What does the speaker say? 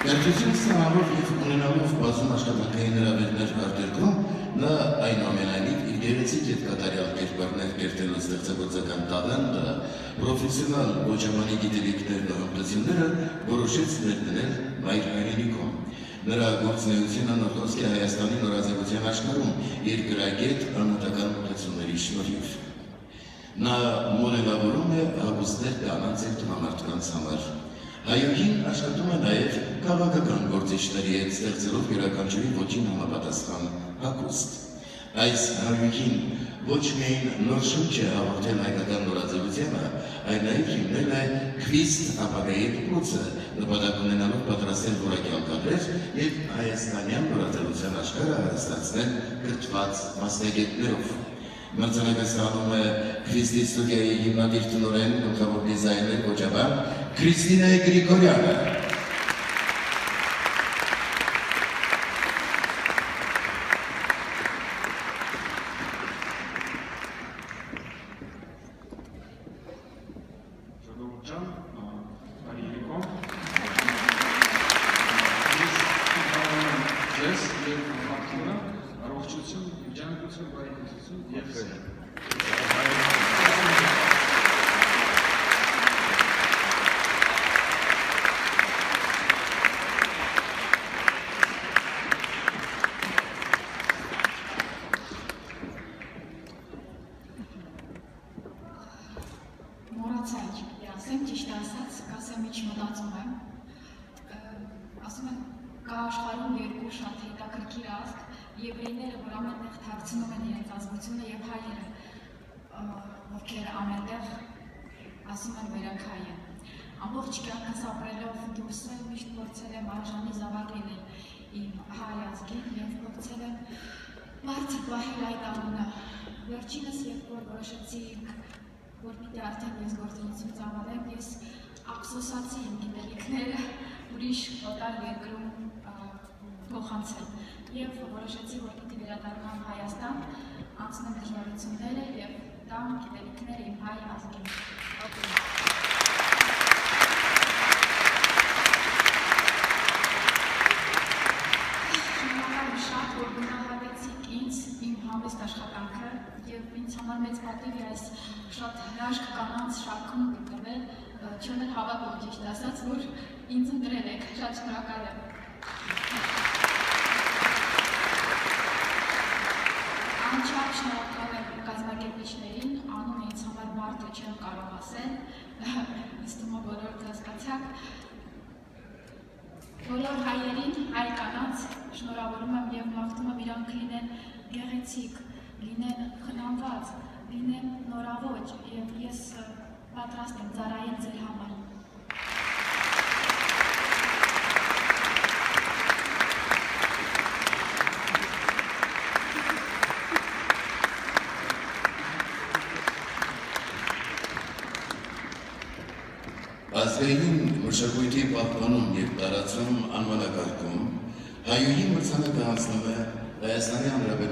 Կրթություն ստանալով և ունենալով բազում աշխատանքային հրավերներ արտերկրում, նա այնուամենայնիվ իր գեղեցիկ և կատարյալ կերպարներ կերտելու ստեղծագործական տաղանդը, պրոֆեսիոնալ ոճամանի գիտելիքներն ու հմտությունները որոշեց ներդնել մայր հայրենիքում։ Նրա գործունեությունը նորտոսք է Հայաստանի նորաձևության աշխարհում իր գրագետ անհատական մոտեցումների շնորհիվ։ Նա մոդելավորում է հագուստներ կանանց և տղամարդկանց համար։ Հայուհին աշխատում է նաև քաղաքական գործիչների հետ ստեղծելով յուրաքանչյուրի ոճին համապատասխան հագուստ։ Այս հայուհին ոչ միայն նոր շունչ է հաղորդել հայկական նորաձևությանը, այլ նաև հիմնել է Քվիստ ապագայի դպրոցը, նպատակ ունենալով պատրաստել որակյալ կադրեր և հայաստանյան նորաձևության աշխարհը հարստացնել կրթված մասնագետներով։ Մրցանակը ստանում է Քվիստի ստուդիայի հիմնադիր տնօրեն, գլխավոր դիզայներ, ոճաբան Քրիստինե Գրիգորյանը։ Ճիշտ ասած, կասեմ ինչ մտածում եմ, ասում եմ, կա աշխարհում երկու շատ հետաքրքիր ազգ, եվրեյները, որ ամենտեղ թաքցնում են իրենց ազգությունը, և հայերը, ովքեր ամենտեղ ասում են վերակ հայ են։ Ամբողջ կյանքս ապրելով դուրսը միշտ փորձել եմ արժանի զավակ լինել իմ հայ ազգին և փորձել եմ բարձր պահել այդ անունը։ Վերջինս, երբ որ որոշեցի որ պիտի արդեն ես գործունեություն ծավալեմ, ես ափսոսացի իմ գիտելիքները ուրիշ օտար երկրում փոխանցել և որոշեցի, որ պիտի վերադառնամ Հայաստան, անցնեմ դժվարությունները և տամ գիտելիքները իմ հայ ազգին։ Շնորհակալ եմ շատ, որ գնահատեցիք ինձ, իմ համեստ աշխատանքը և ինձ համար մեծ պատիվ է այս շատ հրաշք կանանց շարքում գտնվել, չեմ էլ հավատում ճիշտ ասած, որ ինձ ընտրել եք, շատ շնորհակալ եմ։ Անչափ շնորհակալ եմ կազմակերպիչներին, անունը ինձ համար բարդ է, չեմ կարող ասել, ինձ թվում է բոլորդ հասկացաք։ Բոլոր հայերին, հայ կանանց շնորհավորում եմ և մաղթում եմ իրանք լինեն գեղեցիկ, լինեն խնամված, լինեն նորավոճ և ես պատրաստ եմ ծառայել ձեր համար։ Ազգային մշակույթի պահպանում և տարածում անվանակարգում հայուհի մրցանակը հանձնում է Հայաստանի Հանրապետության